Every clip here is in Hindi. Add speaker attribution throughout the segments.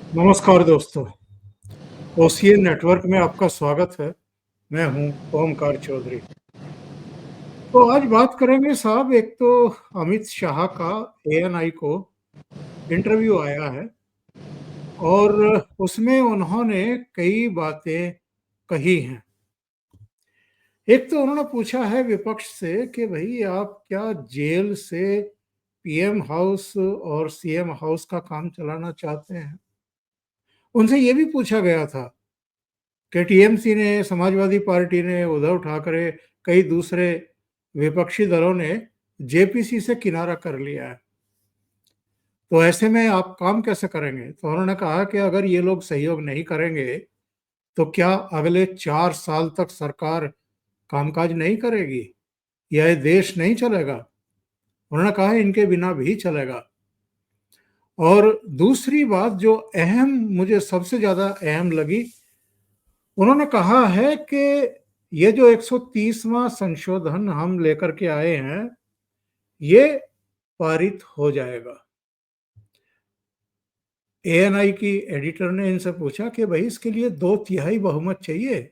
Speaker 1: नमस्कार दोस्तों, ओसीएन नेटवर्क में आपका स्वागत है। मैं हूं ओमकार चौधरी। तो आज बात करेंगे साहब, एक तो अमित शाह का एएनआई को इंटरव्यू आया है और उसमें उन्होंने कई बातें कही हैं। एक तो उन्होंने पूछा है विपक्ष से कि भाई आप क्या जेल से पीएम हाउस और सीएम हाउस का काम चलाना चाहते हैं। उनसे ये भी पूछा गया था कि टीएमसी ने, समाजवादी पार्टी ने, उद्धव ठाकरे, कई दूसरे विपक्षी दलों ने जेपीसी से किनारा कर लिया है, तो ऐसे में आप काम कैसे करेंगे। तो उन्होंने कहा कि अगर ये लोग सहयोग नहीं करेंगे तो क्या अगले 4 साल तक सरकार कामकाज नहीं करेगी, यह देश नहीं चलेगा। उन्होंने कहा इनके बिना भी चलेगा। और दूसरी बात जो अहम, मुझे सबसे ज्यादा अहम लगी, उन्होंने कहा है कि ये जो 130वां संशोधन हम लेकर के आए हैं, ये पारित हो जाएगा। एएनआई की एडिटर ने इनसे पूछा कि भाई इसके लिए 2/3 बहुमत चाहिए,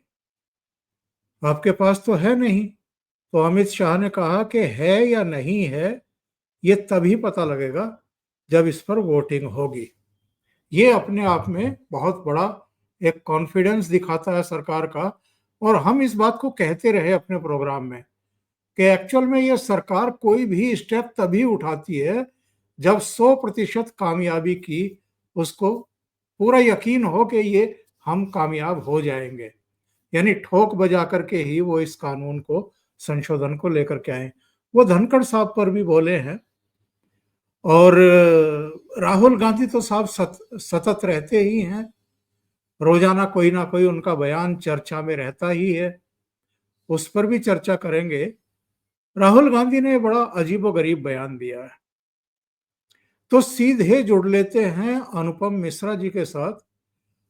Speaker 1: आपके पास तो है नहीं। तो अमित शाह ने कहा कि है या नहीं है, ये तभी पता लगेगा जब इस पर वोटिंग होगी। ये अपने आप में बहुत बड़ा एक कॉन्फिडेंस दिखाता है सरकार का। और हम इस बात को कहते रहे अपने प्रोग्राम में कि एक्चुअल में ये सरकार कोई भी स्टेप तभी उठाती है जब 100% कामयाबी की उसको पूरा यकीन हो कि ये हम कामयाब हो जाएंगे, यानी ठोक बजा करके ही वो इस कानून को, संशोधन को लेकर के आए। वो धनखड़ साहब पर भी बोले हैं। और राहुल गांधी तो साहब सतत रहते ही हैं, रोजाना कोई ना कोई उनका बयान चर्चा में रहता ही है, उस पर भी चर्चा करेंगे। राहुल गांधी ने बड़ा अजीबोगरीब बयान दिया है। तो सीधे जुड़ लेते हैं अनुपम मिश्रा जी के साथ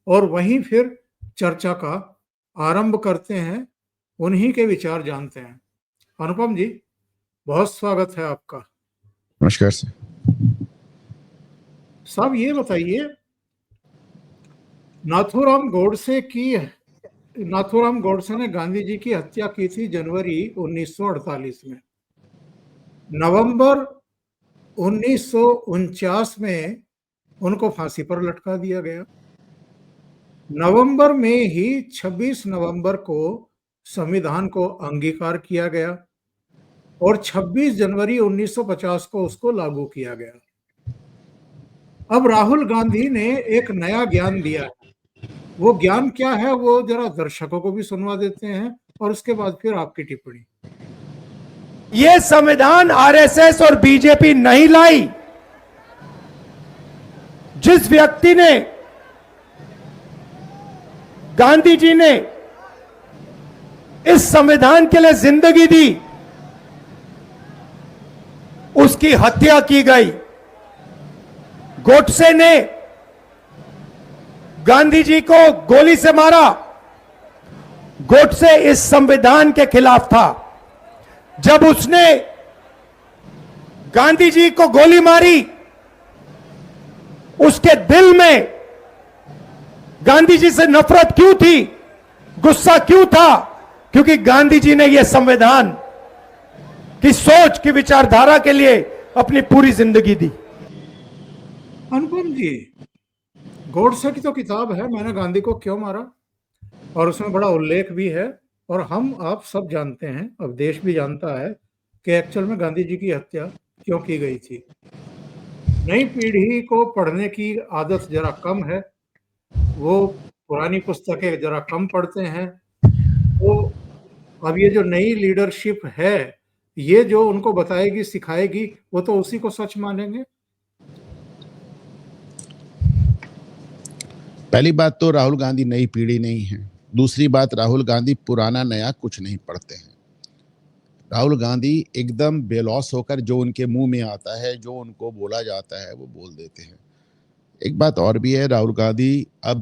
Speaker 1: और वहीं फिर चर्चा का आरंभ करते हैं, उन्हीं के विचार जानते हैं। अनुपम जी, बहुत स्वागत है आपका।
Speaker 2: नमस्कार सर।
Speaker 1: साहब ये बताइए, नाथूराम गोडसे ने गांधी जी की हत्या की थी जनवरी 1948 में। नवंबर 1949 में उनको फांसी पर लटका दिया गया। नवंबर में ही 26 नवंबर को संविधान को अंगीकार किया गया और 26 जनवरी 1950 को उसको लागू किया गया। अब राहुल गांधी ने एक नया ज्ञान दिया। वो ज्ञान क्या है, वो जरा दर्शकों को भी सुनवा देते हैं और उसके बाद फिर आपकी टिप्पणी।
Speaker 3: ये संविधान आरएसएस और बीजेपी नहीं लाई। जिस व्यक्ति ने, गांधी जी ने इस संविधान के लिए जिंदगी दी, उसकी हत्या की गई। गोडसे ने गांधी जी को गोली से मारा। गोडसे इस संविधान के खिलाफ था। जब उसने गांधी जी को गोली मारी, उसके दिल में गांधी जी से नफरत क्यों थी, गुस्सा क्यों था? क्योंकि गांधी जी ने यह संविधान की सोच की विचारधारा के लिए अपनी पूरी जिंदगी दी।
Speaker 1: अनुपम जी, गोडसे की तो किताब है, मैंने गांधी को क्यों मारा, और उसमें बड़ा उल्लेख भी है। और हम आप सब जानते हैं, अब देश भी जानता है कि एक्चुअल में गांधी जी की हत्या क्यों की गई थी। नई पीढ़ी को पढ़ने की आदत जरा कम है, वो पुरानी पुस्तकें जरा कम पढ़ते हैं। तो अब ये जो नई लीडरशिप है, ये जो उनको बताएगी, सिखाएगी, वो तो उसी को सच मानेंगे।
Speaker 2: पहली बात तो राहुल गांधी नई पीढ़ी नहीं है। दूसरी बात, राहुल गांधी पुराना नया कुछ नहीं पढ़ते हैं। राहुल गांधी एकदम बेलौस होकर जो उनके मुंह में आता है, जो उनको बोला जाता है, वो बोल देते हैं। एक बात और भी है, राहुल गांधी, अब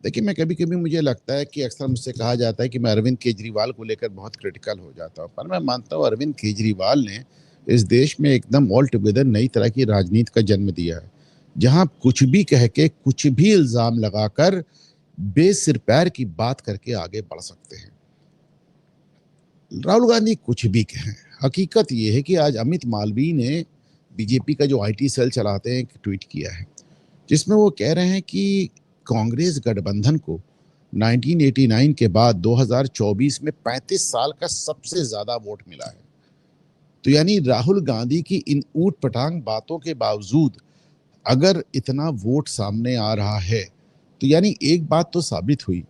Speaker 2: देखिए, मैं कभी कभी मुझे लगता है कि अक्सर मुझसे कहा जाता है कि मैं अरविंद केजरीवाल को लेकर बहुत क्रिटिकल हो जाता हूँ, पर मैं मानता हूँ अरविंद केजरीवाल ने इस देश में एकदम ऑल टुगेदर नई तरह की राजनीति का जन्म दिया है। जहां कुछ भी कह के कुछ भी इल्जाम लगाकर बेसिर पैर की बात करके आगे बढ़ सकते हैं। राहुल गांधी कुछ भी कहें, हकीकत यह है कि आज अमित मालवीय ने बीजेपी का जो आईटी सेल चलाते हैं एक ट्वीट किया है जिसमें वो कह रहे हैं कि कांग्रेस गठबंधन को 1989 के बाद 2024 में 35 साल का सबसे ज्यादा वोट मिला है। तो यानी राहुल गांधी की इन ऊट पटांग बातों के बावजूद अगर इतना वोट सामने आ रहा है तो यानी एक बात तो साबित हुई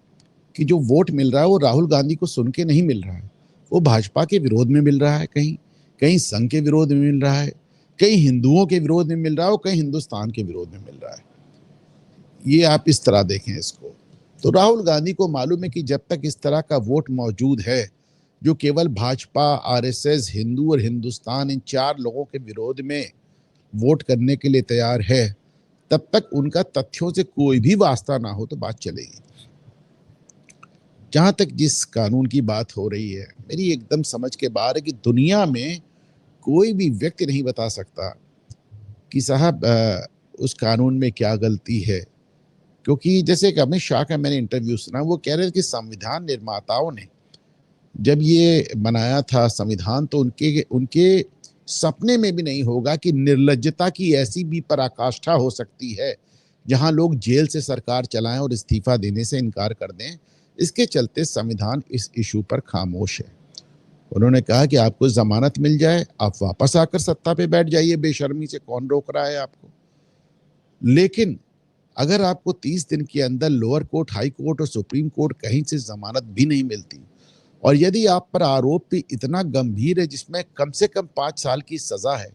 Speaker 2: कि जो वोट मिल रहा है वो राहुल गांधी को सुन के नहीं मिल रहा है, वो भाजपा के विरोध में मिल रहा है, कहीं कहीं संघ के विरोध में मिल रहा है, कहीं हिंदुओं के विरोध में मिल रहा है और कहीं हिंदुस्तान के विरोध में मिल रहा है। ये आप इस तरह देखें इसको। तो राहुल गांधी को मालूम है कि जब तक इस तरह का वोट मौजूद है जो केवल भाजपा, आरएसएस, हिंदू और हिंदुस्तान इन चार लोगों के विरोध में वोट करने के लिए तैयार है, तब तक उनका तथ्यों से कोई भी वास्ता ना हो तो बात चलेगी। जहां तक जिस कानून की बात हो रही है, मेरी एकदम समझ के बाहर है कि दुनिया में कोई भी व्यक्ति नहीं बता सकता कि साहब उस कानून में क्या गलती है, क्योंकि जैसे कि अमित शाह का मैंने इंटरव्यू सुना, वो कह रहे थे कि संविधान निर्माताओं ने जब ये बनाया था संविधान तो उनके सपने में भी नहीं होगा कि निर्लज्जता की ऐसी भी पराकाष्ठा हो सकती है जहां लोग जेल से सरकार चलाएं और इस्तीफा देने से इनकार कर दें। इसके चलते संविधान इस इशू पर खामोश है। उन्होंने कहा कि आपको जमानत मिल जाए, आप वापस आकर सत्ता पे बैठ जाइए, बेशर्मी से कौन रोक रहा है आपको। लेकिन अगर आपको 30 दिन के अंदर लोअर कोर्ट, हाई कोर्ट और सुप्रीम कोर्ट कहीं से जमानत भी नहीं मिलती और यदि आप पर आरोप भी इतना गंभीर है जिसमें कम से कम 5 साल की सजा है,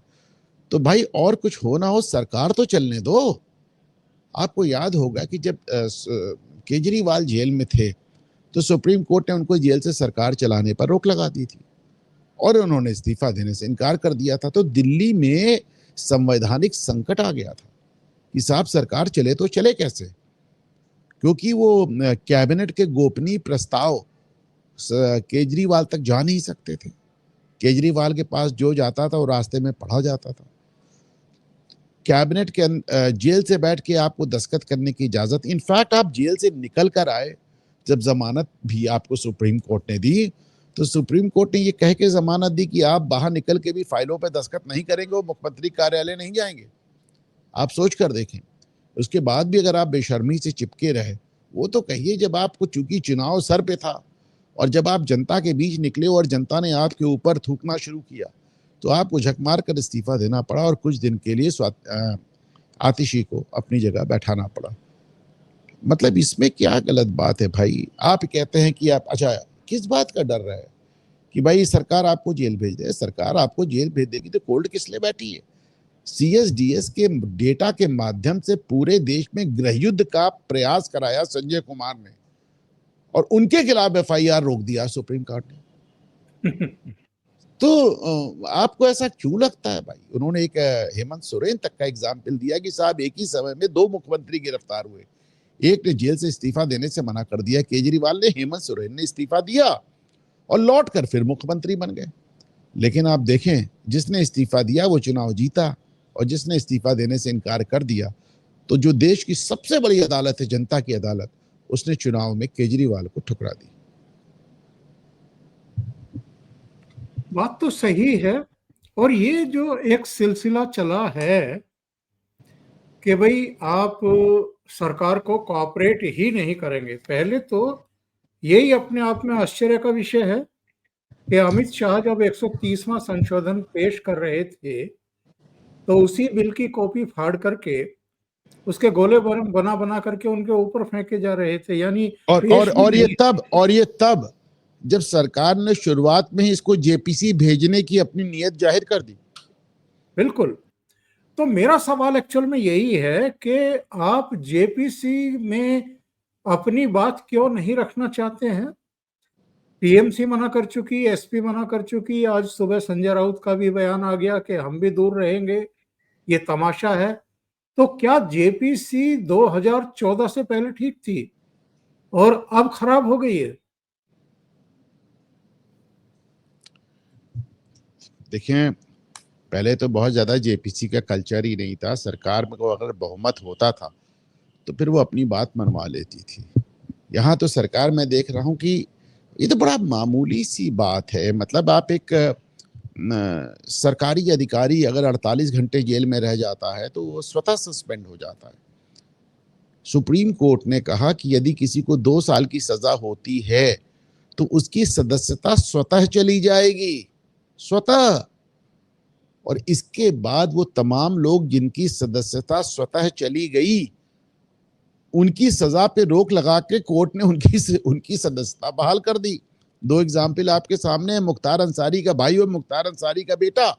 Speaker 2: तो भाई और कुछ हो ना हो सरकार तो चलने दो। आपको याद होगा कि जब केजरीवाल जेल में थे तो सुप्रीम कोर्ट ने उनको जेल से सरकार चलाने पर रोक लगा दी थी और उन्होंने इस्तीफा देने से इनकार कर दिया था। तो दिल्ली में संवैधानिक संकट आ गया था कि साहब सरकार चले तो चले कैसे, क्योंकि वो कैबिनेट के गोपनीय प्रस्ताव केजरीवाल तक जा नहीं सकते थे। केजरीवाल के पास जो जाता था वो रास्ते में पढ़ा जाता था। कैबिनेट के जेल से बैठ के आपको दस्तखत करने की इजाजत, इनफैक्ट आप जेल से निकल कर आए जब जमानत भी आपको सुप्रीम कोर्ट ने दी तो सुप्रीम कोर्ट ने ये कह के जमानत दी कि आप बाहर निकल के भी फाइलों पर दस्तखत नहीं करेंगे, वो मुख्यमंत्री कार्यालय नहीं जाएंगे। आप सोच कर देखें, उसके बाद भी अगर आप बेशर्मी से चिपके रहे, वो तो कहिए जब आपको चूंकि चुनाव सर पे था और जब आप जनता के बीच निकले और जनता ने आपके ऊपर थूकना शुरू किया तो आपको झक मार कर इस्तीफा देना पड़ा और कुछ दिन के लिए आतिशी को अपनी जगह बैठाना पड़ा। मतलब इसमें क्या गलत बात है भाई? आप कहते हैं कि आप, अच्छा किस बात का डर रहा है कि भाई सरकार आपको जेल भेज दे? सरकार आपको जेल भेज देगी तो कोर्ट किस लिए बैठी है? सीएसडीएस के डेटा के माध्यम से पूरे देश में गृहयुद्ध का प्रयास कराया संजय कुमार ने और उनके खिलाफ एफआईआर रोक दिया सुप्रीम कोर्ट ने। तो आपको ऐसा क्यों लगता है भाई? उन्होंने एक हेमंत सोरेन तक का एग्जाम्पल दिया कि साहब एक ही समय में 2 मुख्यमंत्री गिरफ्तार हुए, एक ने जेल से इस्तीफा देने से मना कर दिया केजरीवाल ने, हेमंत सोरेन ने इस्तीफा दिया और लौट कर फिर मुख्यमंत्री बन गए। लेकिन आप देखें, जिसने इस्तीफा दिया वो चुनाव जीता और जिसने इस्तीफा देने से इनकार कर दिया तो जो देश की सबसे बड़ी अदालत है, जनता की अदालत, उसने चुनाव में केजरीवाल को ठुकरा दी।
Speaker 1: बात तो सही है। और ये जो एक सिलसिला चला है कि भाई आप सरकार को कोऑपरेट ही नहीं करेंगे, पहले तो यही अपने आप में आश्चर्य का विषय है कि अमित शाह जब 130वां संशोधन पेश कर रहे थे तो उसी बिल की कॉपी फाड़ करके उसके गोले बना बना करके उनके ऊपर फेंके जा रहे थे। यानी
Speaker 2: और ये तब जब सरकार ने शुरुआत में ही इसको जेपीसी भेजने की अपनी नीयत जाहिर कर दी।
Speaker 1: बिल्कुल। तो मेरा सवाल एक्चुअल में यही है कि आप जेपीसी में अपनी बात क्यों नहीं रखना चाहते हैं? टीएमसी मना कर चुकी, एसपी मना कर चुकी, आज सुबह संजय राउत का भी बयान आ गया कि हम भी दूर रहेंगे, ये तमाशा है। तो क्या जेपीसी 2014 से पहले ठीक थी और अब खराब हो गई है?
Speaker 2: देखें, पहले तो बहुत ज़्यादा जेपीसी का कल्चर ही नहीं था। सरकार में को अगर बहुमत होता था तो फिर वो अपनी बात मनवा लेती थी। यहाँ तो सरकार मैं देख रहा हूँ कि ये तो बड़ा मामूली सी बात है। मतलब आप एक सरकारी अधिकारी अगर 48 घंटे जेल में रह जाता है तो वो स्वतः सस्पेंड हो जाता है। सुप्रीम कोर्ट ने कहा कि यदि किसी को 2 साल की सजा होती है तो उसकी सदस्यता स्वतः चली जाएगी, स्वतः। और इसके बाद वो तमाम लोग जिनकी सदस्यता स्वतः चली गई, उनकी सजा पे रोक लगा के कोर्ट ने उनकी सदस्यता बहाल कर दी। 2 एग्जाम्पल आपके सामने है, मुख्तार अंसारी का भाई और मुख्तार अंसारी का बेटा।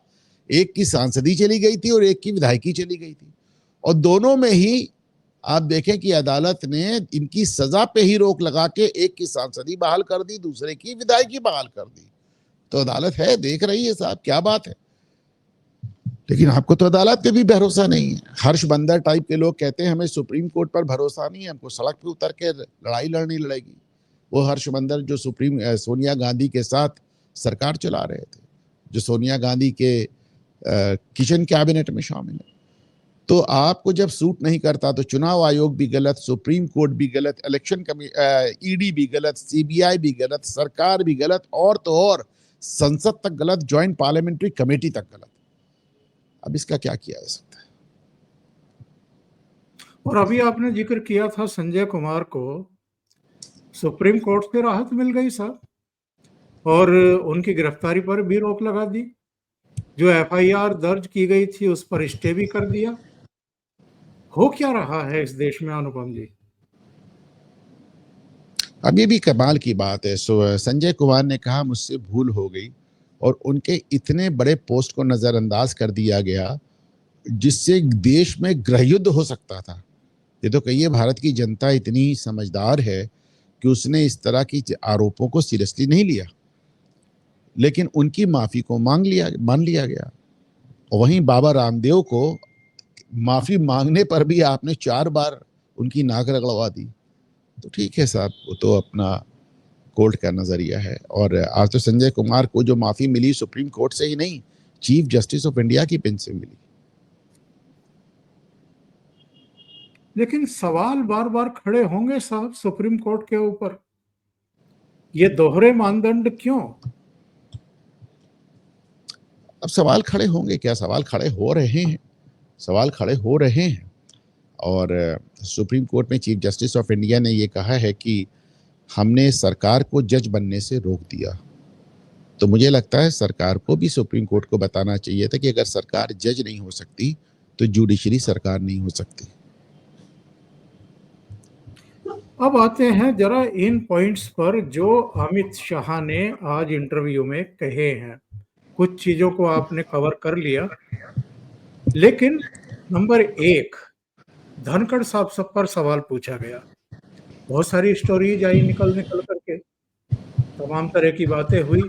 Speaker 2: एक की सांसदी चली गई थी और एक की विधायकी चली गई थी, और दोनों में ही आप देखें कि अदालत ने इनकी सजा पे ही रोक लगा के एक की सांसदी बहाल कर दी, दूसरे की विधायकी बहाल कर दी। तो अदालत है, देख रही है साहब, क्या बात है। लेकिन आपको तो अदालत पे भी भरोसा नहीं है। हर्ष बंदर टाइप के लोग कहते हैं हमें सुप्रीम कोर्ट पर भरोसा नहीं है, हमको सड़क पे उतर के लड़ाई लड़नी लड़ेगी। वो हर्ष बंदर जो सोनिया गांधी के साथ सरकार चला रहे थे, जो सोनिया गांधी के किचन कैबिनेट में शामिल है। तो आपको जब सूट नहीं करता तो चुनाव आयोग भी गलत, सुप्रीम कोर्ट भी गलत, इलेक्शन ईडी भी गलत, सीबीआई भी गलत, सरकार भी गलत, और तो और संसद तक गलत, ज्वाइंट पार्लियामेंट्री कमेटी तक गलत। अब इसका क्या किया जा सकता है।
Speaker 1: और अभी आपने जिक्र किया था संजय कुमार को, सुप्रीम कोर्ट से राहत मिल गई साहब, और उनकी गिरफ्तारी पर भी रोक लगा दी। जो एफआईआर दर्ज की गई थी उस पर स्टे भी कर दिया। हो क्या रहा है इस देश में अनुपम जी?
Speaker 2: अब ये भी कमाल की बात है। संजय कुमार ने कहा मुझसे भूल हो गई, और उनके इतने बड़े पोस्ट को नजरअंदाज कर दिया गया जिससे देश में गृहयुद्ध हो सकता था। ये तो कहिए भारत की जनता इतनी समझदार है कि उसने इस तरह की आरोपों को सीरियसली नहीं लिया, लेकिन उनकी माफी को मान लिया गया। और वहीं बाबा रामदेव को माफी मांगने पर भी आपने 4 बार उनकी नाक रगड़वा दी। तो ठीक है साहब, वो तो अपना कोर्ट का नजरिया है। और आज तो संजय कुमार को जो माफी मिली सुप्रीम कोर्ट से ही नहीं, चीफ जस्टिस ऑफ इंडिया की बेंच से मिली।
Speaker 1: लेकिन सवाल बार बार खड़े होंगे साहब सुप्रीम कोर्ट के ऊपर, ये दोहरे मानदंड क्यों?
Speaker 2: अब सवाल खड़े होंगे क्या, सवाल खड़े हो रहे हैं, सवाल खड़े हो रहे हैं। और सुप्रीम कोर्ट में चीफ जस्टिस ऑफ इंडिया ने ये कहा है कि हमने सरकार को जज बनने से रोक दिया। तो मुझे लगता है सरकार को भी सुप्रीम कोर्ट को बताना चाहिए था कि अगर सरकार जज नहीं हो सकती तो जुडिशरी सरकार नहीं हो सकती।
Speaker 1: अब आते हैं जरा इन पॉइंट्स पर जो अमित शाह ने आज इंटरव्यू में कहे हैं। कुछ चीजों को आपने कवर कर लिया, लेकिन नंबर 1, धनखड़ साहब सब पर सवाल पूछा गया। बहुत सारी स्टोरीज आई निकल करके, तमाम तरह की बातें हुई।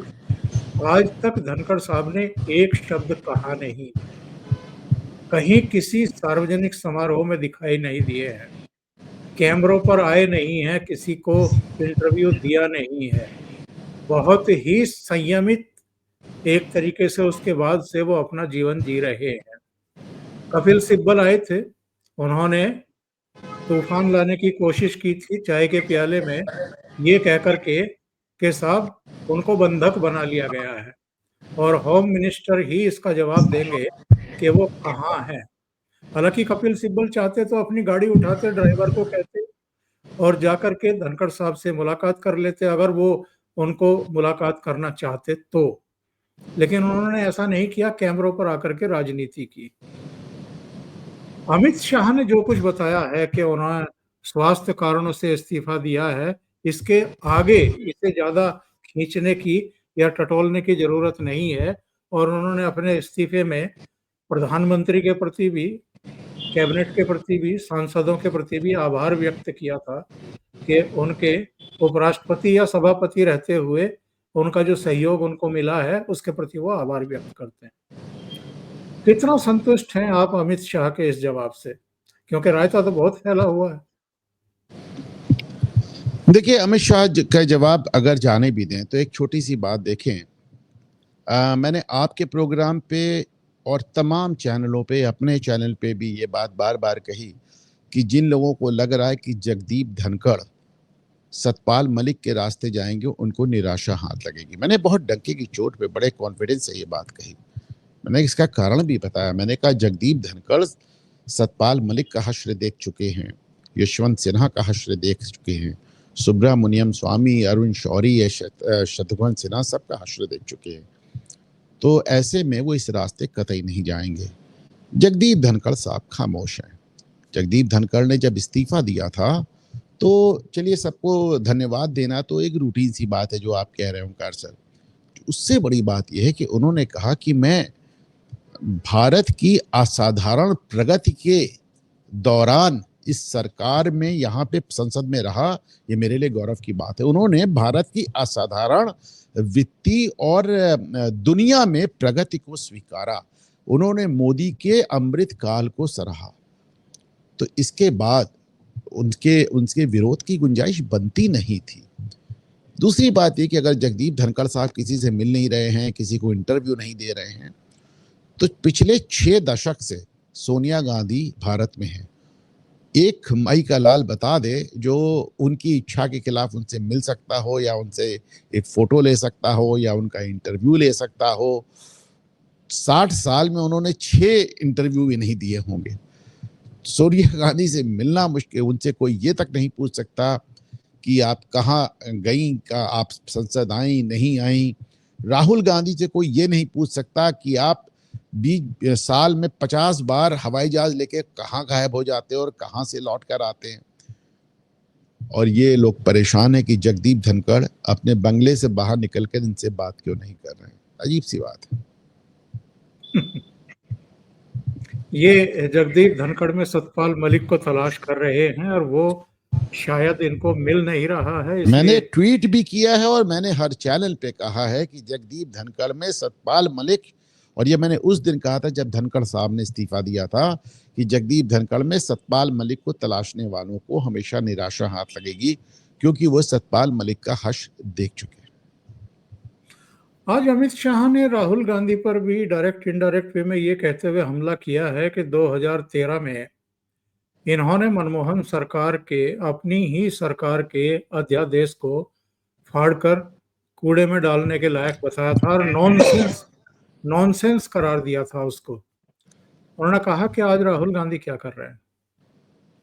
Speaker 1: आज तक धनखड़ साहब ने एक शब्द कहा नहीं, कहीं किसी सार्वजनिक समारोह में दिखाई नहीं दिए हैं, कैमरों पर आए नहीं हैं, किसी को इंटरव्यू दिया नहीं है। बहुत ही संयमित एक तरीके से उसके बाद से वो अपना जीवन जी रहे हैं। कपिल सिब्बल आए थे, उन्होंने तूफान लाने की कोशिश की थी चाय के प्याले में, ये कहकर के साहब उनको बंधक बना लिया गया है, और होम मिनिस्टर ही इसका जवाब देंगे कि वो कहाँ हैं। हालांकि कपिल सिब्बल चाहते तो अपनी गाड़ी उठाते, ड्राइवर को कहते और जाकर के धनखड़ साहब से मुलाकात कर लेते, अगर वो उनको मुलाकात करना चाहते तो। लेकिन उन्होंने ऐसा नहीं किया, कैमरों पर आकर के राजनीति की। अमित शाह ने जो कुछ बताया है कि उन्होंने स्वास्थ्य कारणों से इस्तीफा दिया है, इसके आगे इसे ज्यादा खींचने की या टटोलने की जरूरत नहीं है। और उन्होंने अपने इस्तीफे में प्रधानमंत्री के प्रति भी, कैबिनेट के प्रति भी, सांसदों के प्रति भी आभार व्यक्त किया था कि उनके उपराष्ट्रपति या सभापति रहते हुए उनका जो सहयोग उनको मिला है उसके प्रति वो आभार व्यक्त करते हैं। कितना संतुष्ट हैं आप अमित शाह के इस जवाब से? क्योंकि रायता तो बहुत फैला हुआ है।
Speaker 2: देखिए, अमित शाह का जवाब अगर जाने भी दें तो एक छोटी सी बात देखें। मैंने आपके प्रोग्राम पे और तमाम चैनलों पे, अपने चैनल पे भी ये बात बार बार कही कि जिन लोगों को लग रहा है कि जगदीप धनखड़ सतपाल मलिक के रास्ते जाएंगे, उनको निराशा हाथ लगेगी। मैंने बहुत डंके की चोट पे बड़े कॉन्फिडेंस से ये बात कही। मैंने इसका कारण भी बताया। मैंने कहा जगदीप धनखड़ सतपाल मलिक का हश्र देख चुके हैं, यशवंत सिन्हा का हश्र देख चुके हैं, सुब्रमण्यम स्वामी, अरुण शौरी, शत्रुघ्न सिन्हा सबका हश्र देख चुके हैं। तो ऐसे में वो इस रास्ते कतई नहीं जाएंगे। जगदीप धनखड़ साहब खामोश हैं। जगदीप धनखड़ ने जब इस्तीफा दिया था तो चलिए सबको धन्यवाद देना तो एक रूटीन सी बात है जो आप कह रहे हैं ओंकार सर। उससे बड़ी बात यह है कि उन्होंने कहा कि मैं भारत की असाधारण प्रगति के दौरान इस सरकार में, यहाँ पे संसद में रहा, ये मेरे लिए गौरव की बात है। उन्होंने भारत की असाधारण वित्तीय और दुनिया में प्रगति को स्वीकारा। उन्होंने मोदी के अमृत काल को सराहा। तो इसके बाद उनके विरोध की गुंजाइश बनती नहीं थी। दूसरी बात ये कि अगर जगदीप धनखड़ साहब किसी से मिल नहीं रहे हैं, किसी को इंटरव्यू नहीं दे रहे हैं, तो पिछले 6 दशक से सोनिया गांधी भारत में है। एक मई का लाल बता दे जो उनकी इच्छा के खिलाफ उनसे मिल सकता हो या उनसे एक फोटो ले सकता हो या उनका इंटरव्यू ले सकता हो। 60 साल में उन्होंने 6 इंटरव्यू भी नहीं दिए होंगे। सोनिया गांधी से मिलना मुश्किल। उनसे कोई ये तक नहीं पूछ सकता कि आप कहाँ गई, का आप संसद आई नहीं आई। राहुल गांधी से कोई ये नहीं पूछ सकता कि आप 20 साल में 50 बार हवाई जहाज लेके कहाँ गायब हो जाते हैं और कहाँ से लौट कर आते हैं। और ये लोग परेशान है कि जगदीप धनखड़ अपने बंगले से बाहर निकलकर इनसे बात क्यों नहीं कर रहे हैं। अजीब सी बात है।
Speaker 1: ये जगदीप धनखड़ में सतपाल मलिक को तलाश कर रहे हैं और वो शायद इनको मिल नहीं रहा है।
Speaker 2: मैंने ट्वीट भी किया है और मैंने हर चैनल पे कहा है कि जगदीप धनखड़ में सतपाल मलिक, और ये मैंने उस दिन कहा था जब धनखड़ साहब ने इस्तीफा दिया था कि जगदीप धनखड़ में सतपाल मलिक को तलाशने वालों को हमेशा निराशा हाथ लगेगी, क्योंकि वो सतपाल मलिक का हश्र देख चुके हैं।
Speaker 1: आज अमित शाह ने राहुल गांधी पर भी डायरेक्ट इनडायरेक्ट वे में ये कहते हुए हमला किया है कि 2013 में इन्होंने मनमोहन सरकार के, अपनी ही सरकार के अध्यादेश को फाड़कर कूड़े में डालने के लायक बताया था और नॉनसेंस करार दिया था उसको। उन्होंने कहा कि आज राहुल गांधी क्या कर रहे हैं,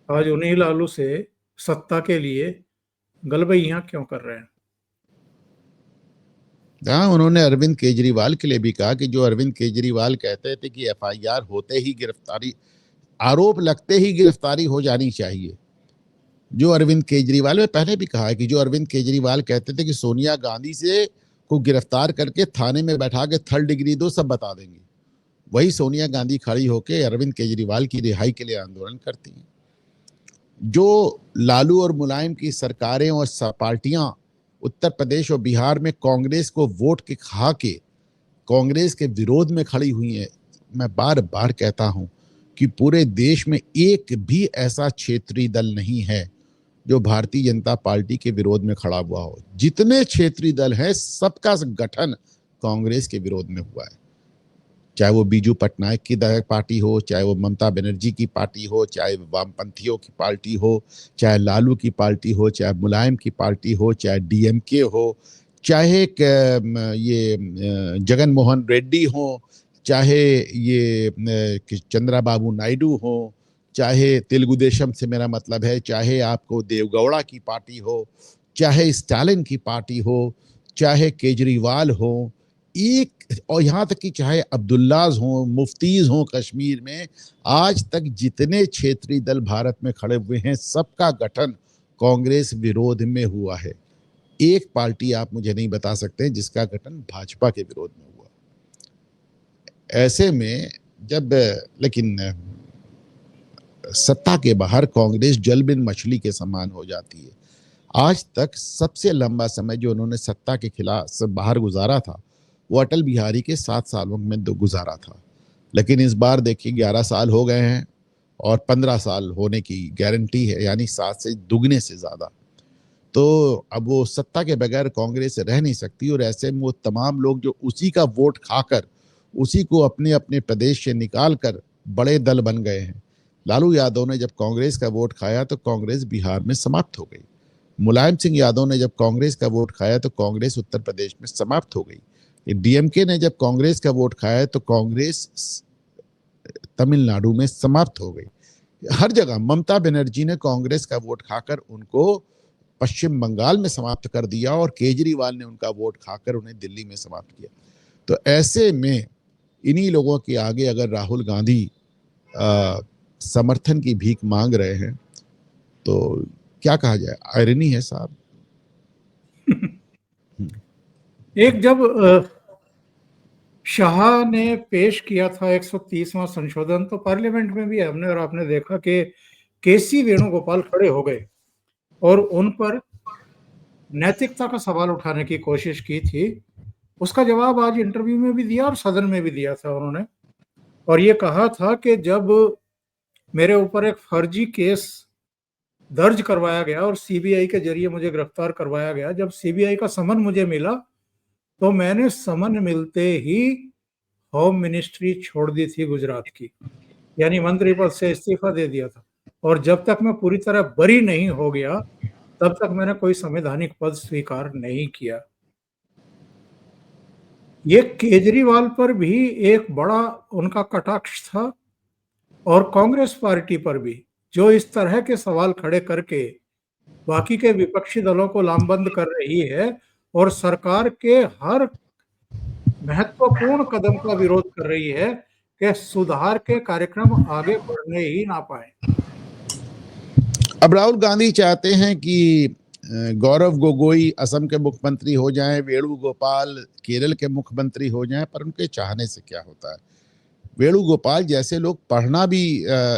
Speaker 1: आज उन्हीं लालू से सत्ता के लिए गलबैयां क्यों कर रहे हैं।
Speaker 2: हाँ, उन्होंने अरविंद केजरीवाल के लिए भी कहा कि जो अरविंद केजरीवाल कहते थे कि एफआईआर होते ही गिरफ्तारी, आरोप लगते ही गिरफ्तारी हो जानी चाहिए। जो अरविंद केजरीवाल, में पहले भी कहा है कि जो अरविंद केजरीवाल कहते थे कि सोनिया गांधी से को गिरफ्तार करके थाने में बैठा के 3rd डिग्री दो, सब बता देंगे, वही सोनिया गांधी खड़ी होकर अरविंद केजरीवाल की रिहाई के लिए आंदोलन करती हैं। जो लालू और मुलायम की सरकारें और पार्टियां उत्तर प्रदेश और बिहार में कांग्रेस को वोट के खा के कांग्रेस के विरोध में खड़ी हुई है, मैं बार बार कहता हूं कि पूरे देश में एक भी ऐसा क्षेत्रीय दल नहीं है जो भारतीय जनता पार्टी के विरोध में खड़ा हुआ हो। जितने क्षेत्रीय दल हैं सबका गठन कांग्रेस के विरोध में हुआ है, चाहे वो बीजू पटनायक की पार्टी हो, चाहे वो ममता बनर्जी की पार्टी हो, चाहे वामपंथियों की पार्टी हो, चाहे लालू की पार्टी हो, चाहे मुलायम की पार्टी हो, चाहे डीएमके हो, चाहे ये जगन मोहन रेड्डी हो, चाहे ये चंद्रबाबू नायडू हो, चाहे तेलुगु देशम से मेरा मतलब है, चाहे आपको देवगौड़ा की पार्टी हो, चाहे स्टालिन की पार्टी हो, चाहे केजरीवाल हो, एक, और यहाँ तक कि चाहे अब्दुल्लाज हों, मुफ्तीज हों कश्मीर में, आज तक जितने क्षेत्रीय दल भारत में खड़े हुए हैं सबका गठन कांग्रेस विरोध में हुआ है। एक पार्टी आप मुझे नहीं बता सकते जिसका गठन भाजपा के विरोध में हुआ। ऐसे में जब, लेकिन सत्ता के बाहर कांग्रेस जल बिन मछली के समान हो जाती है। आज तक सबसे लंबा समय जो उन्होंने सत्ता के खिलाफ बाहर गुजारा था वो अटल बिहारी के 7 सालों में गुजारा था, लेकिन इस बार देखिए 11 साल हो गए हैं और 15 साल होने की गारंटी है, यानी 7 से दुगने से ज्यादा। तो अब वो सत्ता के बगैर कांग्रेस रह नहीं सकती और ऐसे में वो तमाम लोग जो उसी का वोट खाकर उसी को अपने अपने प्रदेश से निकाल कर बड़े दल बन गए हैं। लालू यादव ने जब कांग्रेस का वोट खाया तो कांग्रेस बिहार में समाप्त हो गई। मुलायम सिंह यादव ने जब कांग्रेस का वोट खाया तो कांग्रेस उत्तर प्रदेश में समाप्त हो गई। डीएमके ने जब कांग्रेस का वोट खाया तो कांग्रेस तमिलनाडु में समाप्त हो गई। हर जगह ममता बनर्जी ने कांग्रेस का वोट खाकर उनको पश्चिम बंगाल में समाप्त कर दिया और केजरीवाल ने उनका वोट खाकर उन्हें दिल्ली में समाप्त किया। तो ऐसे में इन्हीं लोगों के आगे अगर राहुल गांधी समर्थन की भीख मांग रहे हैं तो क्या कहा जाए, आयरनी है साहब।
Speaker 1: एक जब शाह ने पेश किया था 130वां संशोधन तो पार्लियामेंट में भी हमने और आपने देखा कि केसी वेणुगोपाल खड़े हो गए और उन पर नैतिकता का सवाल उठाने की कोशिश की थी। उसका जवाब आज इंटरव्यू में भी दिया और सदन में भी दिया था उन्होंने, और ये कहा था कि जब मेरे ऊपर एक फर्जी केस दर्ज करवाया गया और सीबीआई के जरिए मुझे गिरफ्तार करवाया गया, जब सीबीआई का समन मुझे मिला तो मैंने समन मिलते ही होम मिनिस्ट्री छोड़ दी थी गुजरात की, यानी मंत्री पद से इस्तीफा दे दिया था, और जब तक मैं पूरी तरह बरी नहीं हो गया तब तक मैंने कोई संवैधानिक पद स्वीकार नहीं किया। ये केजरीवाल पर भी एक बड़ा उनका कटाक्ष था और कांग्रेस पार्टी पर भी, जो इस तरह के सवाल खड़े करके बाकी के विपक्षी दलों को लामबंद कर रही है और सरकार के हर महत्वपूर्ण कदम का विरोध कर रही है कि सुधार के कार्यक्रम आगे बढ़ने ही ना पाए।
Speaker 2: अब राहुल गांधी चाहते हैं कि गौरव गोगोई असम के मुख्यमंत्री हो जाएं, वेणुगोपाल केरल के मुख्यमंत्री हो जाएं, पर उनके चाहने से क्या होता है। वेणुगोपाल जैसे लोग पढ़ना भी,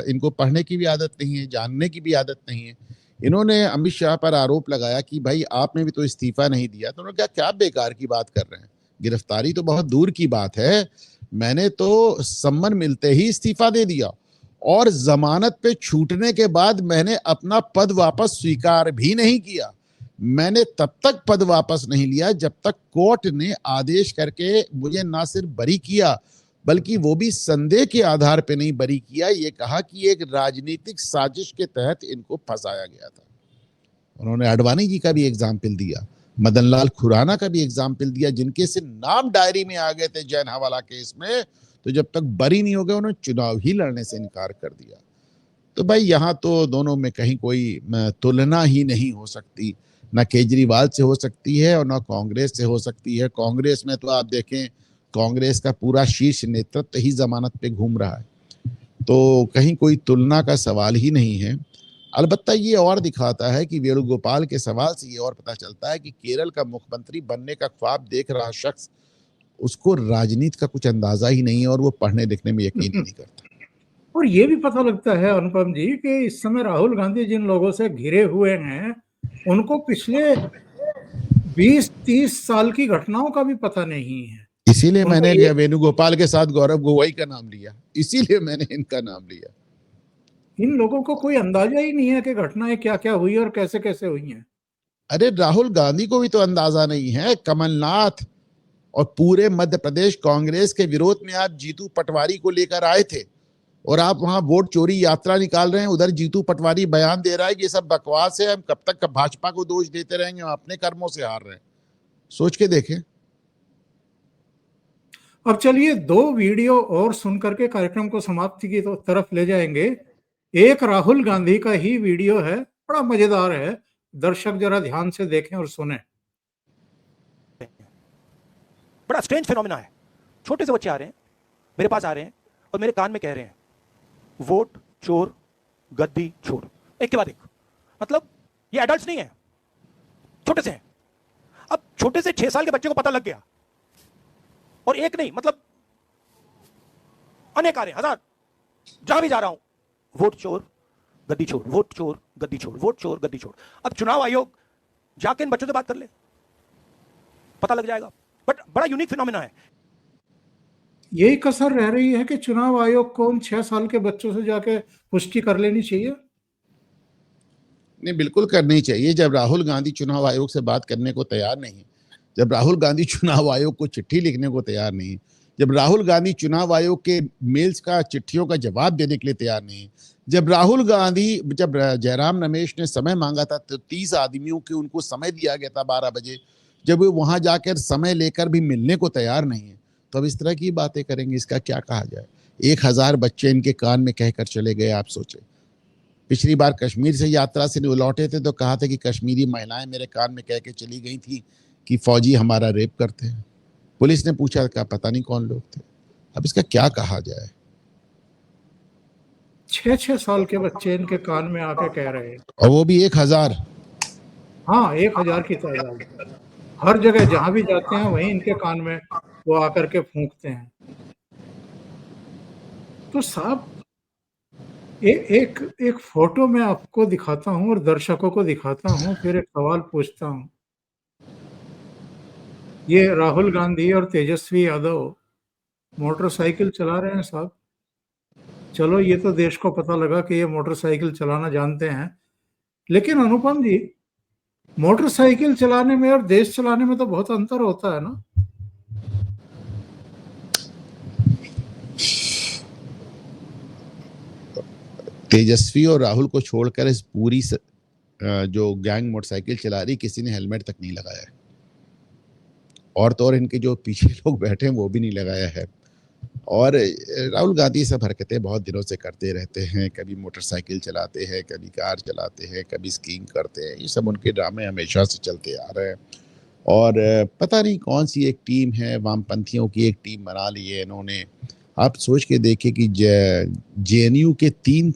Speaker 2: इनको पढ़ने की भी आदत नहीं है, जानने की भी आदत नहीं है। इन्होंने अमित शाह पर आरोप लगाया कि भाई आपने भी तो इस्तीफा नहीं दिया। तो उन्होंने कहा क्या बेकार की बात कर रहे हैं, गिरफ्तारी तो बहुत दूर की बात है, मैंने तो सम्मन मिलते ही इस्तीफा दे दिया और जमानत पे छूटने के बाद मैंने अपना पद वापस स्वीकार भी नहीं किया। मैंने तब तक पद वापस नहीं लिया जब तक कोर्ट ने आदेश करके मुझे ना सिर्फ बरी किया बल्कि वो भी संदेह के आधार पे नहीं बरी किया, ये कहा कि एक राजनीतिक साजिश के तहत इनको फंसाया गया था। उन्होंने आडवाणी जी का भी एग्जाम्पल दिया, मदन लाल खुराना का भी एग्जाम्पल दिया, जिनके से नाम डायरी में आ गए थे जैन हवाला केस में, तो जब तक बरी नहीं हो गए उन्होंने चुनाव ही लड़ने से इनकार कर दिया। तो भाई यहाँ तो दोनों में कहीं कोई तुलना ही नहीं हो सकती, ना केजरीवाल से हो सकती है और ना कांग्रेस से हो सकती है। कांग्रेस में तो आप देखें, कांग्रेस का पूरा शीर्ष नेतृत्व ही जमानत पे घूम रहा है, तो कहीं कोई तुलना का सवाल ही नहीं है। अलबत्ता ये और दिखाता है कि वेणुगोपाल के सवाल से ये और पता चलता है कि केरल का मुख्यमंत्री बनने का ख्वाब देख रहा शख्स, उसको राजनीति का कुछ अंदाजा ही नहीं है और वो पढ़ने लिखने में यकीन ही नहीं करता।
Speaker 1: और ये भी पता लगता है अनुपम जी कि इस समय राहुल गांधी जिन लोगों से घिरे हुए हैं उनको पिछले 20-30 साल की घटनाओं का भी पता नहीं है।
Speaker 2: इसीलिए मैंने वेणुगोपाल के साथ गौरव गोगोई का नाम लिया, इसीलिए मैंने इनका नाम लिया।
Speaker 1: इन लोगों को कोई अंदाजा ही नहीं है कि घटनाएं क्या क्या हुई और कैसे कैसे हुई हैं।
Speaker 2: अरे राहुल गांधी को भी तो अंदाजा नहीं है। कमलनाथ और पूरे मध्य प्रदेश कांग्रेस के विरोध में आप जीतू पटवारी को लेकर आए थे और आप वहां वोट चोरी यात्रा निकाल रहे हैं, उधर जीतू पटवारी बयान दे रहा है कि ये सब बकवास है, हम कब तक भाजपा को दोष देते रहेंगे, हम अपने कर्मों से हार रहे हैं। सोच के देखें।
Speaker 1: अब चलिए 2 वीडियो और सुनकर के कार्यक्रम को समाप्ति की तरफ ले जाएंगे। एक राहुल गांधी का ही वीडियो है, बड़ा मजेदार है, दर्शक जरा ध्यान से देखें और सुने।
Speaker 4: बड़ा स्ट्रेंज फिनोमेना है। छोटे से बच्चे आ रहे हैं, मेरे पास आ रहे हैं और मेरे कान में कह रहे हैं वोट चोर गद्दी छोड़, एक के बाद एक। मतलब ये एडल्ट्स नहीं है, छोटे से हैं। अब छोटे से 6 साल के बच्चे को पता लग गया, और एक नहीं मतलब अनेक आ रहे हैं, हजार, जहां भी जा रहा हूं वोट चोर गद्दी छोड़, वोट चोर गद्दी छोड़, वोट चोर गद्दी छोड़। अब चुनाव आयोग जाके इन बच्चों से बात कर ले, पता लग जाएगा। बट बड़ा यूनिक फिनोमेना है।
Speaker 1: यही कसर रह रही है कि चुनाव आयोग को उन 6 साल के बच्चों से जाके पुष्टि कर लेनी चाहिए।
Speaker 2: नहीं, बिल्कुल करनी चाहिए। जब राहुल गांधी चुनाव आयोग से बात करने को तैयार नहीं, जब राहुल गांधी चुनाव आयोग को चिट्ठी लिखने को तैयार नहीं, जब राहुल गांधी चुनाव आयोग के मेल्स का चिट्ठियों का जवाब देने के लिए तैयार नहीं है, जब जयराम रमेश ने समय मांगा था तो 30 आदमियों के उनको समय दिया गया था 12 बजे, जब वो वहां जाकर समय लेकर भी मिलने को तैयार नहीं है, तो अब इस तरह की बातें करेंगे, इसका क्या कहा जाए। 1000 बच्चे इनके कान में कहकर चले गए। आप सोचे, पिछली बार कश्मीर से यात्रा से लौटे थे तो कहा था कि कश्मीरी महिलाएं मेरे कान में कह के चली गई थी कि फौजी हमारा रेप करते हैं। पुलिस ने पूछा, क्या पता नहीं कौन लोग थे। अब इसका क्या कहा जाए।
Speaker 1: 6-6 साल के बच्चे इनके कान में आके कह रहे हैं,
Speaker 2: और वो भी 1000।
Speaker 1: हाँ 1000 की तादाद है। हर जगह जहां भी जाते हैं वहीं इनके कान में वो आकर के फूंकते हैं। तो साहब एक एक फोटो मैं आपको दिखाता हूं और दर्शकों को दिखाता हूं, फिर एक सवाल पूछता हूं। ये राहुल गांधी और तेजस्वी यादव मोटरसाइकिल चला रहे हैं साहब। चलो ये तो देश को पता लगा कि ये मोटरसाइकिल चलाना जानते हैं, लेकिन अनुपम जी, मोटरसाइकिल चलाने में और देश चलाने में तो बहुत अंतर होता है ना।
Speaker 2: तेजस्वी और राहुल को छोड़कर इस पूरी जो गैंग मोटरसाइकिल चला रही, किसी ने हेलमेट तक नहीं लगाया है। और तो और इनके जो पीछे लोग बैठे हैं वो भी नहीं लगाया है। और राहुल गांधी सब हरकतें बहुत दिनों से करते रहते हैं, कभी मोटरसाइकिल चलाते हैं, कभी कार चलाते हैं, कभी स्कीइंग करते हैं। ये सब उनके ड्रामे हमेशा से चलते आ रहे हैं। और पता नहीं कौन सी एक टीम है, वामपंथियों की एक टीम बना ली है इन्होंने। आप सोच के देखिए कि जेएनयू के 3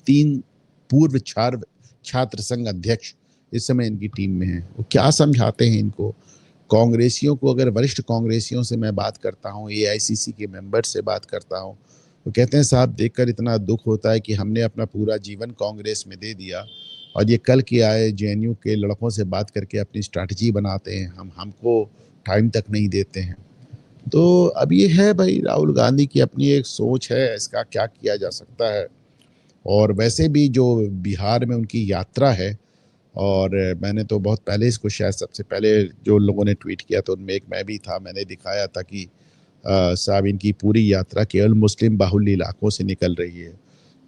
Speaker 2: पूर्व छात्र संघ अध्यक्ष इस समय इनकी टीम में हैं। वो क्या समझाते हैं इनको। कांग्रेसियों को, अगर वरिष्ठ कांग्रेसियों से मैं बात करता हूँ, एआईसीसी के मेंबर से बात करता हूँ, वो कहते हैं साहब देखकर इतना दुख होता है कि हमने अपना पूरा जीवन कांग्रेस में दे दिया और ये कल के आए जेएनयू के लड़कों से बात करके अपनी स्ट्रैटेजी बनाते हैं, हमको टाइम तक नहीं देते हैं। तो अब ये है भाई, राहुल गांधी की अपनी एक सोच है, इसका क्या किया जा सकता है। और वैसे भी जो बिहार में उनकी यात्रा है, और मैंने तो बहुत पहले इसको, शायद सबसे पहले जो लोगों ने ट्वीट किया तो उनमें एक मैं भी था, मैंने दिखाया था कि साहब इनकी पूरी यात्रा केवल मुस्लिम बाहुल्य इलाकों से निकल रही है।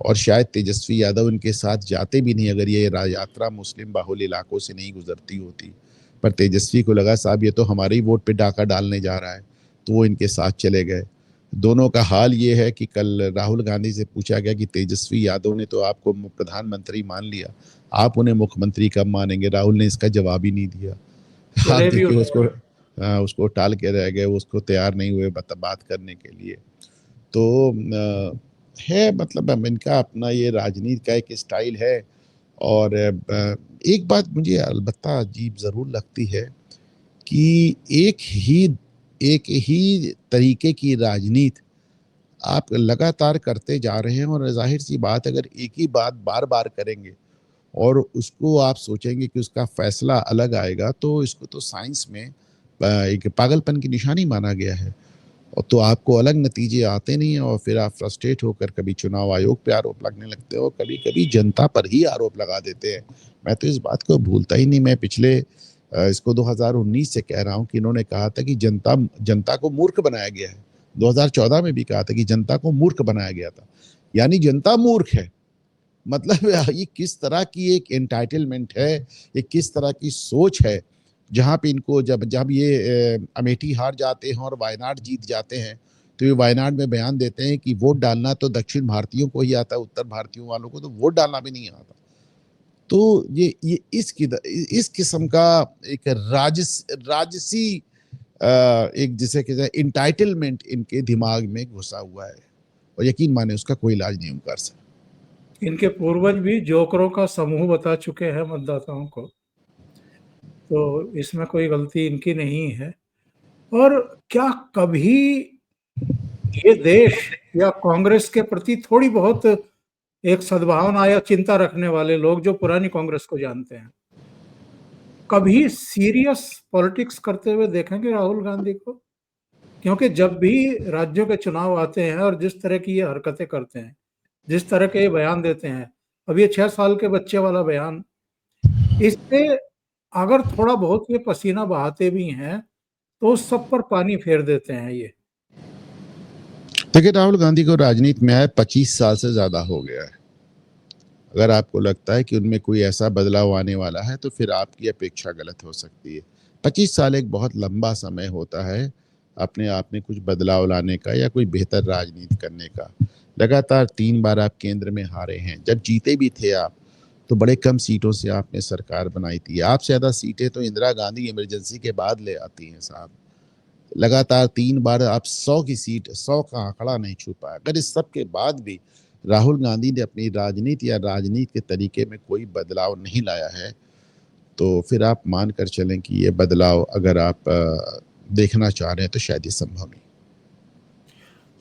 Speaker 2: और शायद तेजस्वी यादव इनके साथ जाते भी नहीं अगर ये यात्रा मुस्लिम बाहुल्य इलाकों से नहीं गुजरती होती। पर तेजस्वी को लगा साहब ये तो हमारे ही वोट पे डाका डालने जा रहा है, तो वो इनके साथ चले गए। दोनों का हाल ये है कि कल राहुल गांधी से पूछा गया कि तेजस्वी यादव ने तो आपको प्रधानमंत्री मान लिया, आप उन्हें मुख्यमंत्री कब मानेंगे। राहुल ने इसका जवाब ही नहीं दिया। आप देखिए उसको टाल के रह गए, उसको तैयार नहीं हुए बात करने के लिए। तो है मतलब इनका अपना ये राजनीति का एक स्टाइल है। और एक बात मुझे अलबत्ता अजीब ज़रूर लगती है कि एक ही तरीके की राजनीति आप लगातार करते जा रहे हैं। और जाहिर सी बात, अगर एक ही बात बार बार करेंगे और उसको आप सोचेंगे कि उसका फैसला अलग आएगा, तो इसको तो साइंस में एक पागलपन की निशानी माना गया है। और तो आपको अलग नतीजे आते नहीं हैं और फिर आप फ्रस्ट्रेट होकर कभी चुनाव आयोग पे आरोप लगने लगते हो, कभी कभी जनता पर ही आरोप लगा देते हैं। मैं तो इस बात को भूलता ही नहीं। मैं पिछले इसको 2019 से कह रहा हूँ कि इन्होंने कहा था कि जनता को मूर्ख बनाया गया है। 2014 में भी कहा था कि जनता को मूर्ख बनाया गया था, यानी जनता मूर्ख है। मतलब ये किस तरह की एक एंटाइटलमेंट है, ये किस तरह की सोच है, जहाँ पे इनको जब ये अमेठी हार जाते हैं और वायनाड जीत जाते हैं, तो ये वायनाड में बयान देते हैं कि वोट डालना तो दक्षिण भारतीयों को ही आता है, उत्तर भारतीयों वालों को तो वोट डालना भी नहीं आता। तो ये इस किस्म का एक राजसी एक जिसे कहते हैं इंटाइटलमेंट इनके दिमाग में घुसा हुआ है, और यकीन माने उसका कोई इलाज नहीं कर सकता।
Speaker 1: इनके पूर्वज भी जोकरों का समूह बता चुके हैं मतदाताओं को, तो इसमें कोई गलती इनकी नहीं है। और क्या कभी ये देश या कांग्रेस के प्रति थोड़ी बहुत एक सद्भावना या चिंता रखने वाले लोग जो पुरानी कांग्रेस को जानते हैं, कभी सीरियस पॉलिटिक्स करते हुए देखेंगे राहुल गांधी को? क्योंकि जब भी राज्यों के चुनाव आते हैं और जिस तरह की ये हरकतें करते हैं, जिस तरह के ये बयान देते हैं, अब ये 6 साल के बच्चे वाला बयान, इससे अगर थोड़ा बहुत ये पसीना बहाते भी हैं, तो उस सब पर पानी फेर देते हैं ये।
Speaker 2: देखिए, राहुल गांधी को राजनीति में आए 25 साल से ज़्यादा हो गया है। अगर आपको लगता है कि उनमें कोई ऐसा बदलाव आने वाला है तो फिर आपकी अपेक्षा गलत हो सकती है। 25 साल एक बहुत लंबा समय होता है अपने आप में कुछ बदलाव लाने का या कोई बेहतर राजनीति करने का। लगातार 3 बार आप केंद्र में हारे हैं। जब जीते भी थे आप तो बड़े कम सीटों से आपने सरकार बनाई थी। आपसे ज़्यादा सीटें तो इंदिरा गांधी इमरजेंसी के बाद ले आती हैं साहब। लगातार 3 बार आप 100 की सीट, 100 का आंकड़ा नहीं छू पाया। अगर इस सब के बाद भी राहुल गांधी ने अपनी राजनीति या राजनीति के तरीके में कोई बदलाव नहीं लाया है तो फिर आप मान कर चलें कि ये बदलाव अगर आप देखना चाह रहे हैं तो शायद ये संभव नहीं।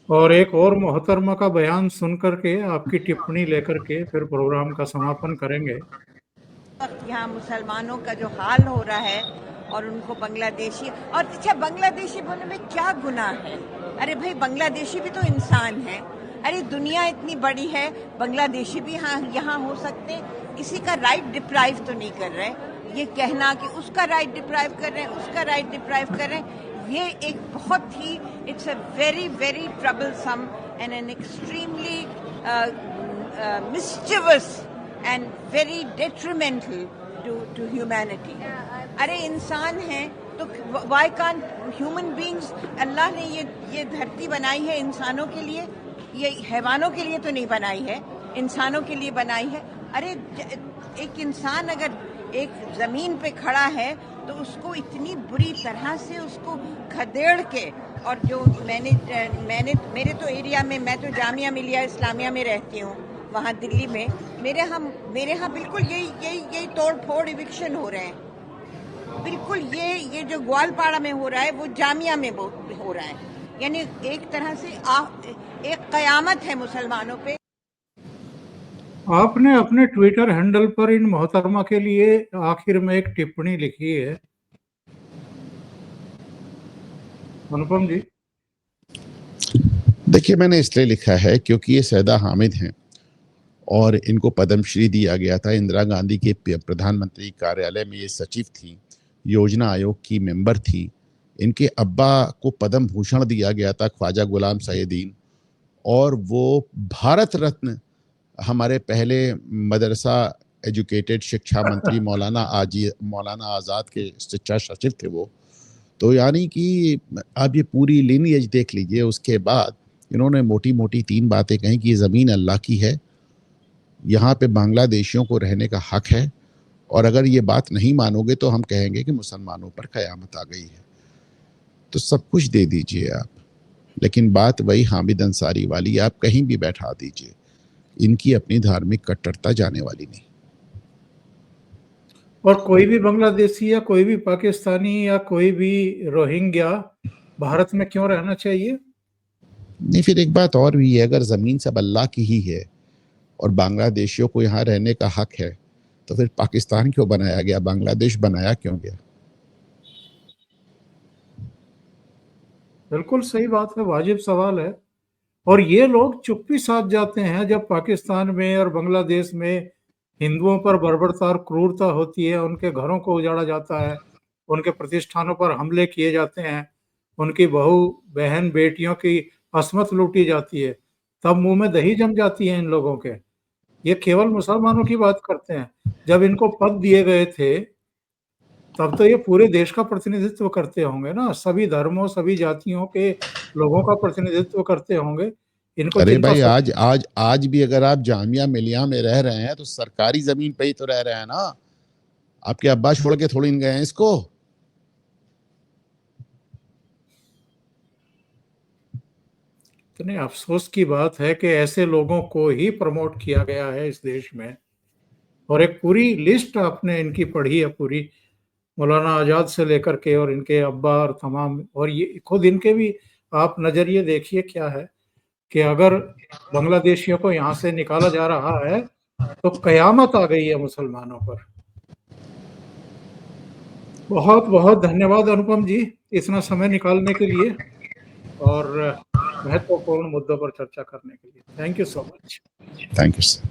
Speaker 1: और एक और मोहतरमा का बयान सुन करके, आपकी टिप्पणी लेकर के फिर प्रोग्राम का समापन करेंगे।
Speaker 5: वक्त यहाँ मुसलमानों का जो हाल हो रहा है और उनको बांग्लादेशी, और अच्छा बांग्लादेशी बोलने में क्या गुनाह है? अरे भाई, बांग्लादेशी भी तो इंसान है। अरे दुनिया इतनी बड़ी है, बांग्लादेशी भी यहाँ हो सकते हैं। किसी का राइट डिप्राइव तो नहीं कर रहे। ये कहना कि उसका राइट डिप्राइव कर रहे हैं, उसका राइट डिप्राइव कर रहे हैं, ये एक बहुत ही, it's a very very troublesome and an extremely mischievous and very detrimental to humanity. अरे इंसान हैं तो why can't human beings, अल्लाह ने ये धरती बनाई है इंसानों के लिए, ये हैवानों के लिए तो नहीं बनाई है, इंसानों के लिए बनाई है। अरे एक इंसान अगर एक जमीन पे खड़ा है तो उसको इतनी बुरी तरह से उसको खदेड़ के, और जो मेरे तो एरिया में, मैं तो जामिया मिलिया इस्लामिया में रहती हूँ, वहाँ दिल्ली में, मेरे यहाँ बिल्कुल यही तोड़ फोड़ इविक्शन हो रहे हैं। बिल्कुल ये जो ग्वालपाड़ा में हो रहा है वो जामिया में हो रहा है। यानी एक तरह से एक कयामत है मुसलमानों पे।
Speaker 1: आपने अपने ट्विटर हैंडल पर इन मोहतरमा के लिए आखिर में एक टिप्पणी लिखी है, अनुपम जी।
Speaker 2: देखिए, मैंने इसलिए लिखा है क्योंकि ये सैदा हामिद हैं और इनको पद्मश्री दिया गया था। इंदिरा गांधी के प्रधानमंत्री कार्यालय में ये सचिव थी, योजना आयोग की मेंबर थी। इनके अब्बा को पद्म भूषण दिया गया था, ख्वाजा गुलाम सैयदीन, और वो भारत रत्न हमारे पहले मदरसा एजुकेटेड शिक्षा मंत्री मौलाना आज़ाद के शिक्षा सचिव थे वो। तो यानी कि आप ये पूरी लिनिएज देख लीजिए। उसके बाद इन्होंने मोटी मोटी 3 बातें कही कि ये ज़मीन अल्लाह की है, यहाँ पे बांग्लादेशियों को रहने का हक है, और अगर ये बात नहीं मानोगे तो हम कहेंगे कि मुसलमानों पर क़यामत आ गई है। तो सब कुछ दे दीजिए आप, लेकिन बात वही हामिद अंसारी वाली, आप कहीं भी बैठा दीजिए, इनकी अपनी धार्मिक कट्टरता जाने वाली नहीं।
Speaker 1: और कोई भी बांग्लादेशी या कोई भी पाकिस्तानी या कोई भी रोहिंग्या भारत में क्यों रहना चाहिए?
Speaker 2: नहीं, फिर एक बात और भी है, अगर ज़मीन सब अल्लाह की ही है और बांग्लादेशियों को यहाँ रहने का हक है तो फिर पाकिस्तान क्यों बनाया गया, बांग्लादेश बनाया क्यों गया?
Speaker 1: बिल्कुल सही बात है, वाजिब सवाल है। और ये लोग चुप्पी साध जाते हैं जब पाकिस्तान में और बांग्लादेश में हिंदुओं पर बर्बरता और क्रूरता होती है, उनके घरों को उजाड़ा जाता है, उनके प्रतिष्ठानों पर हमले किए जाते हैं, उनकी बहू बहन बेटियों की असमत लूटी जाती है, तब मुंह में दही जम जाती है इन लोगों के। ये केवल मुसलमानों की बात करते हैं। जब इनको पद दिए गए थे तब तो ये पूरे देश का प्रतिनिधित्व करते होंगे ना, सभी धर्मों सभी जातियों के लोगों का प्रतिनिधित्व करते होंगे। इनको
Speaker 2: अरे
Speaker 1: चिंता
Speaker 2: भाई,
Speaker 1: सब
Speaker 2: आज भी अगर आप जामिया मिलिया में रह रहे हैं तो सरकारी जमीन पे ही तो रह रहे हैं ना। आपके अब्बा छोड़ के थोड़ी गए हैं इसको।
Speaker 1: इतने अफसोस की बात है कि ऐसे लोगों को ही प्रमोट किया गया है इस देश में। और एक पूरी लिस्ट आपने इनकी पढ़ी है पूरी, मौलाना आजाद से लेकर के और इनके अब्बा और तमाम, और ये खुद इनके भी आप नजरिए देखिए क्या है कि अगर बांग्लादेशियों को यहाँ से निकाला जा रहा है तो कयामत आ गई है मुसलमानों पर। बहुत बहुत धन्यवाद अनुपम जी इतना समय निकालने के लिए और महत्वपूर्ण मुद्दों पर चर्चा करने के लिए। Thank you so much.
Speaker 2: Thank you sir.